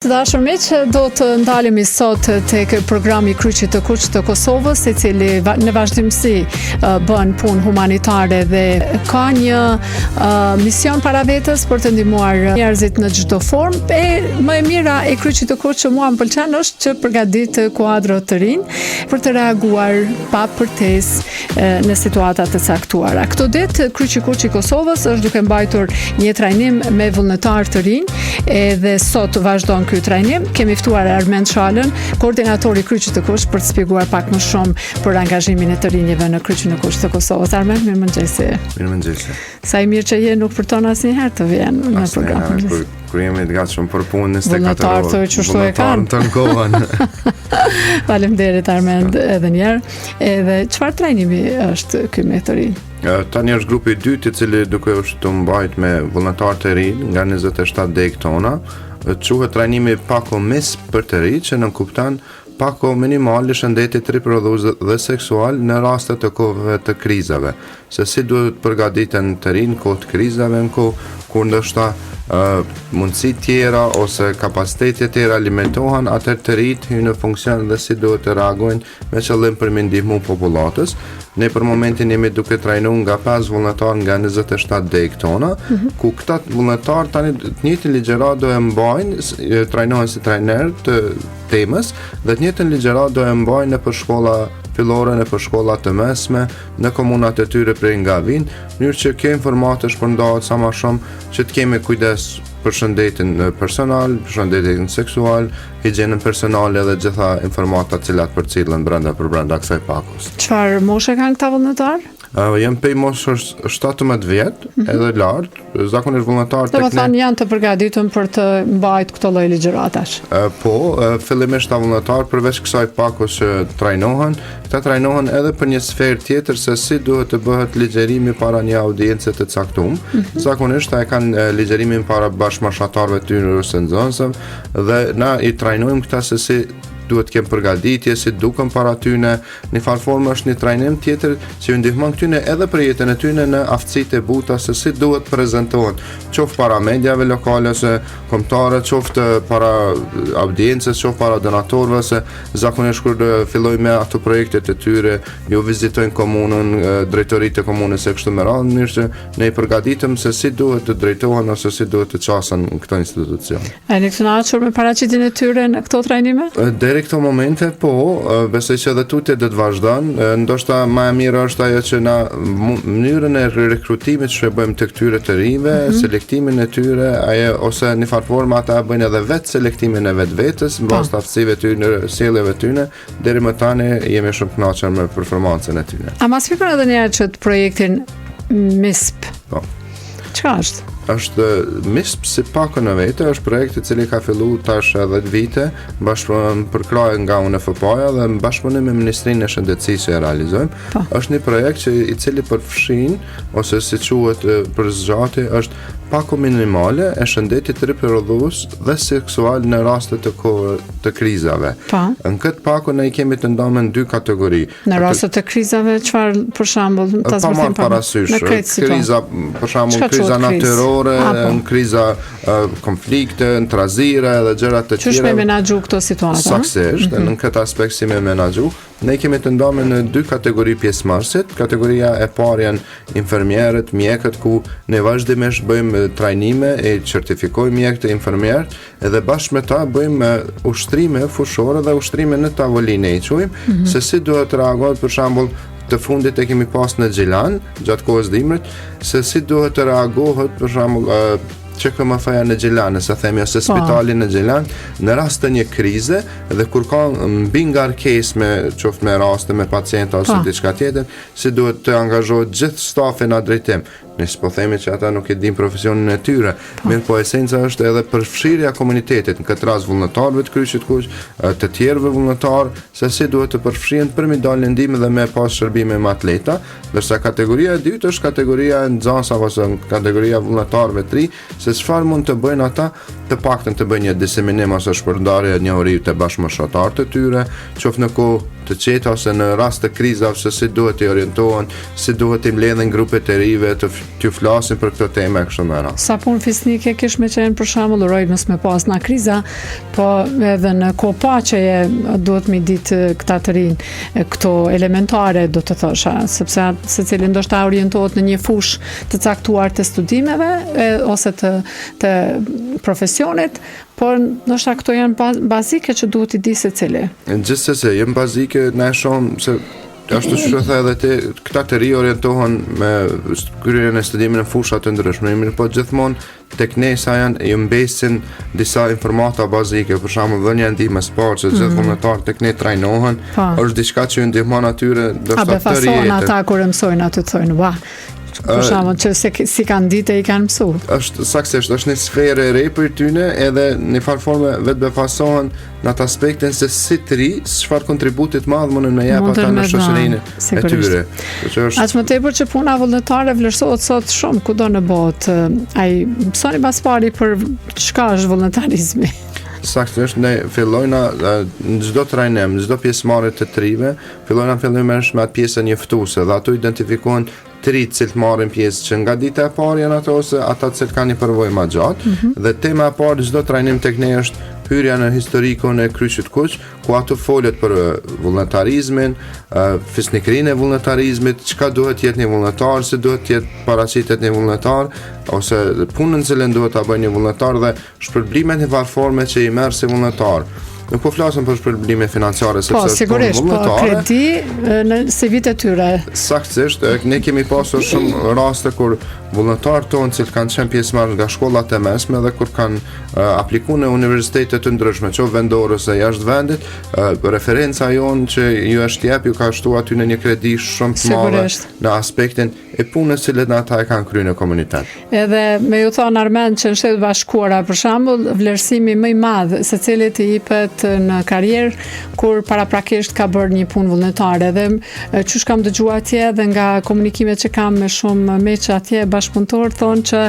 Të dashur miq, do të ndalemi sot tek programi Kryqi të Kuq të Kosovës, i cili në vazhdimsi bën punë humanitare dhe ka një mision para vetes për të ndihmuar njerëzit në çdo formë. E më e mira e Kryqit të Kuq që mua më pëlqen është që përgatit kuadro të rinj për të reaguar pa përtesë në situata të caktuara. Këtë ditë Kryqi i Kuq i Kosovës është duke mbajtur një trajnim me vullnetar të rinj, edhe sot vazhdon ky trajnim. Kemi ftuar Armend Shalën, koordinatori i Kryqit të Kuq, për të shpjeguar pak më shumë për angazhimin e të rinjve në Kryqin e Kuq të Kosovës. Armend, mirëmëngjesi. Mirëmëngjesi. Sa i mirë që je, nuk përton asnjëherë të vjen në program. Kur jemi të gatshëm për punë 24 orë. Vullnetar të kohën. Faleminderit Armend edhe një herë. Edhe çfarë trajnimi është ky me të rinj? Tani është grupi i dytë i cili duke u mbajt me vullnetar të rinj nga 27 deg tona. Quhet trajnimi pakomis për të rinj, që nënkupton pako minimal i shëndetit riprodhues dhe seksual në raste të kohëve të krizave. Se si duhet përgatiten të rinj në kohë të krizave, në kohë kur ndoshta mundësi tjera ose kapacitete tjera limitohen, atëherë të rinjt hyjnë në funksion dhe si duhet të reagojnë me qëllim për me ndihmu popullatës. Ne për momentin jemi duke trajnuar nga 5 vullnetar nga 27 deg tona, ku këta vullnetar tani të njëjtin ligjërat do e mbajnë, trajnohen si trajner të temës, dhe të njëjtin ligjërat do e mbajnë nëpër shkolla fillore, nëpër shkolla të mesme, në komunat e tyre prej nga vinë, në mënyrë që kjo informatë shpërndahet sa më shumë, që të kemi kujdes për shëndetin personal, për shëndetin seksual, higjienën personale dhe gjitha informatat cilat përcillen brenda kësaj pakos. Çfarë moshe kanë këta vullnetar? Jam pej moshës 17 vjet, edhe lart, zakonisht vullnetar tek ne. Domethënë janë të përgatitur për të mbajtur këtë lloj ligjëratash. Po, fillimisht ta vullnetar përveç kësaj pakos që trajnohen, këta trajnohen edhe për një sferë tjetër se si duhet të bëhet ligjërimi para një audiencë të caktuar. Zakonisht e kanë ligjërimin para bashkëmashatarëve të tyre ose nxënësve, dhe na i trajnojmë këta se si duhet të kemë përgatitje, si duken para tyne. Në farë formë është një trajnim tjetër që ju ndihmon këtyne edhe për jetën e tyne në aftësitë e buta se si duhet prezantohen, qoftë para mediave lokale ose kombëtare, qoftë para audiencës, qoftë para donatorëve, se zakonisht kur fillojnë me ato projektet e tyre, ju vizitojnë komunën, drejtoritë e komunës e kështu me radhë, në mënyrë që ne i përgatitëm se si duhet të drejtohen ose si duhet të qasen këto institucione. A jeni kënaqur me paraqitjen e tyre në këto trajnime? Deri këto momente, po, besoj që edhe tutje do të vazhdon. Ndoshta më e mirë është ajo që na mënyrën e rekrutimit që bëjmë të këtyre të rinjve, selektimin e tyre, ose në farë formë ata bëjnë edhe vetë selektimin e vetvetes, mbas aftësive të tyre, sjelljes tyre, deri më tani jemi shumë të kënaqur me performancën e tyre. A mas fikon edhe një herë që të projektin MISP? Po. Çka është? Është MISP si pakon e vete, është projekt i cili ka filluar tash 10 vite, përkrahur nga UNFPA-ja dhe në bashkëpunim me Ministrinë e Shëndetësisë e realizojmë. Është një projekt i cili përfshin, ose si quhet për zgjatje, është pako minimale e shëndetit riprodhues dhe seksual në raste të krizave. Në këtë pako ne i kemi të ndarë në 2 kategori. Në raste të krizave, çfarë për shembull, ta zbërthejmë parasysh, kriza, për shembull, kriza natyrore, në kriza konflikte, në trazire dhe gjëra të tjera. Çu me menaxhu këto situata? Saksisht, në këtë aspekt si me menaxhu. Ne kemi të ndarë në 2 kategori pjesëmarrësit. Kategoria e parë janë infermierët, mjekët, ku ne vazhdimisht bëjmë trajnime e certifikojmë mjekët e infermierët, edhe bashkë me ta bëjmë ushtrime fushore dhe ushtrime në tavolinë e quajmë, se si duhet të reagohet, për shembull, të fundit e kemi pas në Gjilan, gjatë kohës dimrit, se si duhet të reagohet, për shembull, QKMF-ja në Gjilan, nëse themi, ose spitali në Gjilan, në rast të një krize, dhe kur ka mbi ngarkesë qoftë me raste me pacienta ose diçka tjetër, si duhet të angazhohet gjithë stafi në drejtim. Ne s'po themi që ata nuk e din profesionin e tyre, mirë po esenca është edhe përfshirja komunitetit, në këtë rast vullnetarëve të Kryqit Kuq, të tjerëve vullnetar, se si duhet të përfshihen për mi dalë në ndihmë dhe me pas shërbime me atleta, ndërsa kategoria e dytë është kategoria e nxënësave ose kategoria vullnetarëve të ri, se çfarë mund të bëjnë ata, të paktën të bëjnë një diseminim ose shpërndarje e njohurive të bashkëmoshatarë të tyre, qoftë në kohë të qeta ose në rast të krizave, se si duhet të orientohen, si duhet të mbledhen grupet e rive, të t'ju flasin për këto tema kështu me radhë. Sa punë fisnike kish me qenë për shembull, uroj mos me pas na kriza, po edhe në kohë paqeje duhet mi ditë këta të rinë këto elementare, do të thosha, sepse secili ndoshta orientohet në një fushë të caktuar të studimeve ose të profesionit, por ndoshta këto janë bazike që duhet i di secili. Gjithsesi, janë bazike, na shohim se ashtu që thë edhe ti, këta të ri orientohen me kryen e studimin në fusha të ndryshme, mirë po gjithmonë tek ne sa ju mbesin disa informata bazike, për shembull dhënia ndihmës parë që gjithë vullnetarët tek ne trajnohen, është diçka që ju ndihmon atyre do të thotë të rjetën. Ata kur mësojnë aty thonë, "Ua, për shembull që si kanë ditë i kanë mësuar." Është saktësisht, është një sferë e re për tyne edhe në farë forme vetë befasohen në atë aspektin se si të ri, çfarë kontributit madh mundën me jap ata në shoqërinë e tyre. Aq më tepër që puna vullnetare vlerësohet sot shumë kudo në botë. Ai mësoni pas pari për çka është vullnetarizmi. Saktësisht, ne fillojna në çdo trajnim, në çdo pjesëmarrje të trive, fillojna fillimisht me atë pjesën njoftuese dhe ato identifikohen të rinj që marrin pjesë që nga dita e parë janë ato ose ata që kanë një përvojë më gjatë dhe tema e parë çdo trajnim tek ne është hyrja në historikun e Kryqit Kuq, ku ato folet për vullnetarizmin, fisnikrinë e vullnetarizmit, çka duhet jetë një vullnetar, si duhet jetë paraqitet një vullnetar, ose punën që duhet ta bëjë një vullnetar dhe shpërblimet në varforme që i merr si vullnetar. Nuk po flasim për shpërblime financiare sepse është sigurisht, po kredi në CV të tyre. Saktësisht, ne kemi pasur shumë raste kur vullnetarët tonë që kanë qenë pjesëmarrës nga shkollat e mesme dhe kur kanë aplikuar në universitete të ndryshme, qoftë vendore ose jashtë vendit, referenca jonë që ju është jep ju ka shtuar aty në një kredi shumë të madhe në aspektin e punës që ata e kanë kryer në komunitet. Edhe me ju thonë Armend që në Shtetet Bashkuara për shembull, vlerësimi më i madh secilit i jepet në karrierë kur paraprakisht ka bërë një punë vullnetare dhe çush kam dëgjuar atje dhe nga komunikimet që kam me shumë meç atje bashkëpunëtor thonë që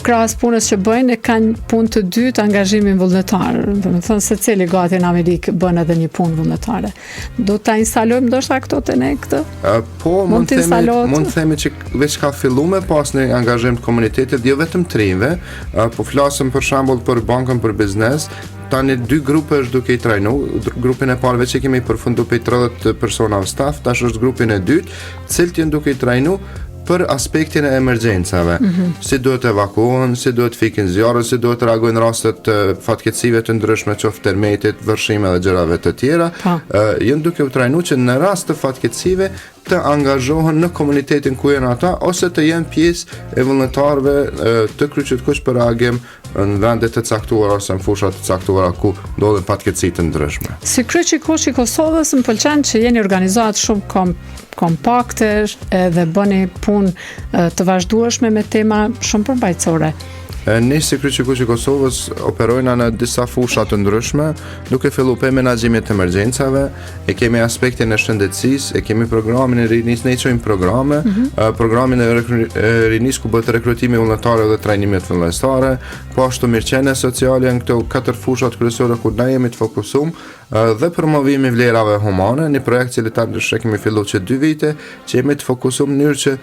krahas punës që bëjnë e kanë punë të dytë angazhimin vullnetar. Do të thonë secili gati në Amerikë bën edhe një punë vullnetare. Do ta instalojmë ndoshta këto te ne këtë? Po, mund të themi që veç ka filluar pas në angazhim të komunitetit, jo vetëm trinjve, po flasim për shembull për bankën për biznes. Tani dy grupe është duke i trajnu, grupin e parë që kemi përfunduar pe 30 personave staff, tash është grupin e dytë, cilët janë duke i trajnu për aspektin e emergjencave. Si duhet evakuohen, si duhet fikin zjarret, si duhet reagojnë rastet të fatkeqësive të ndryshme, qoftë tërmetit, vërshime dhe gjërave të tjera. Janë duke u trajnu që në rast të fatkeqësive të angazhohen në komunitetin ku janë ata ose të jenë pjesë e vullnetarëve të Kryqit Kuq për reagim në vende të caktuara ose në fusha të caktuara ku ndodhen fatkeqësi të ndryshme. Si Kryqi Kuq i Kosovës më pëlqen që jeni organizuar shumë kompakte dhe bëni punë të vazhdueshme me tema shumë përmbajtësore. Ne si Kryqi Kuq i Kosovës operojna në disa fusha të ndryshme, duke filluar me menaxhimin të emergjencave, e kemi aspektin e shëndetësisë, e kemi programin e rinisë, ne i quajmë programe, programin e rinisë ku bëhet rekrutimi vullnetarë dhe trajnime të vullnetare, po ashtu mirëqenie sociale në këto 4 fushat kryesore ku ne jemi të fokusuar dhe promovimi vlerave humane, një projekt që tani kemi filluar që 2 vite, që jemi të fokusuar në mënyrë që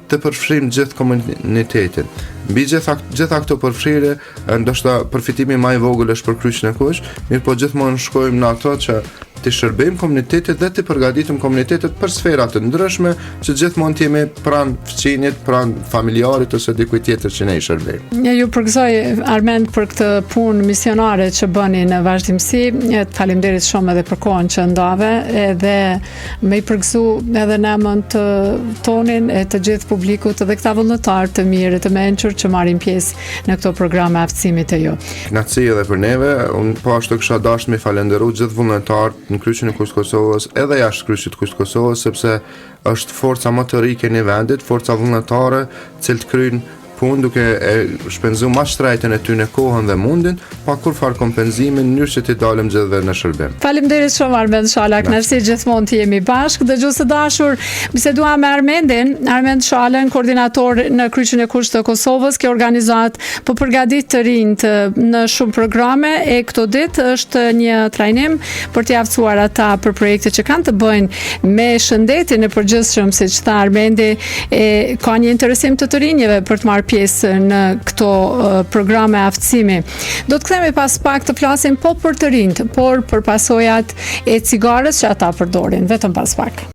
të përfshijmë gjithë komunitetin. Mbi gjitha këto përfshirje, ndoshta përfitimi më i vogël është për Kryqin e Kuq, mirë po gjithmonë shkojmë në ato që të shërbejmë komunitetit dhe të përgatitim komunitetet për sfera të ndryshme që gjithmonë të jemi pranë fëmijët, pranë familjarit ose dikujt tjetër që ne i shërbejmë. Ja ju përgëzoj Armend për këtë punë misionare që bëni në vazhdimsi. Faleminderit shumë edhe për kohën që ndave edhe me i përgëzu edhe në emën të tonin e të gjithë publikut dhe këta vullnetarë të mirë të mençur që marrin pjesë në këto programe aftësimit e ju. Kënaqësi edhe për neve, unë po ashtu kisha dashur me falenderoj gjithë vullnetarët në Kryqin e Kuq të Kosovës edhe jashtë Kryqit të Kuq të Kosovës sepse është forca motorike në vendit, forca vullnetare, cilët kryejnë punë duke e shpenzuar më shtrejtën e tyre kohën dhe mundin, pa kur far kompenzimin në mënyrë që të dalëm gjithë në shërbim. Faleminderit shumë Armend Shala, kënaqësi gjithmonë të jemi bashkë. Dëgjues të dashur, biseduam me Armend Shalën, koordinator në Kryqin e Kuq të Kosovës. Kjo organizat po përgatit të rinjt në shumë programe e këto ditë është një trajnim për të javësuar ata për projekte që kanë të bëjnë me shëndetin e përgjithshëm, siç tha Armendi, ka një interesim të rinjve për të marrë pjesë në këto programe aftësimi. Do të kthehemi pas pak të flasim po për të rinjt, por për pasojat e cigares që ata përdorin, vetëm pas pak.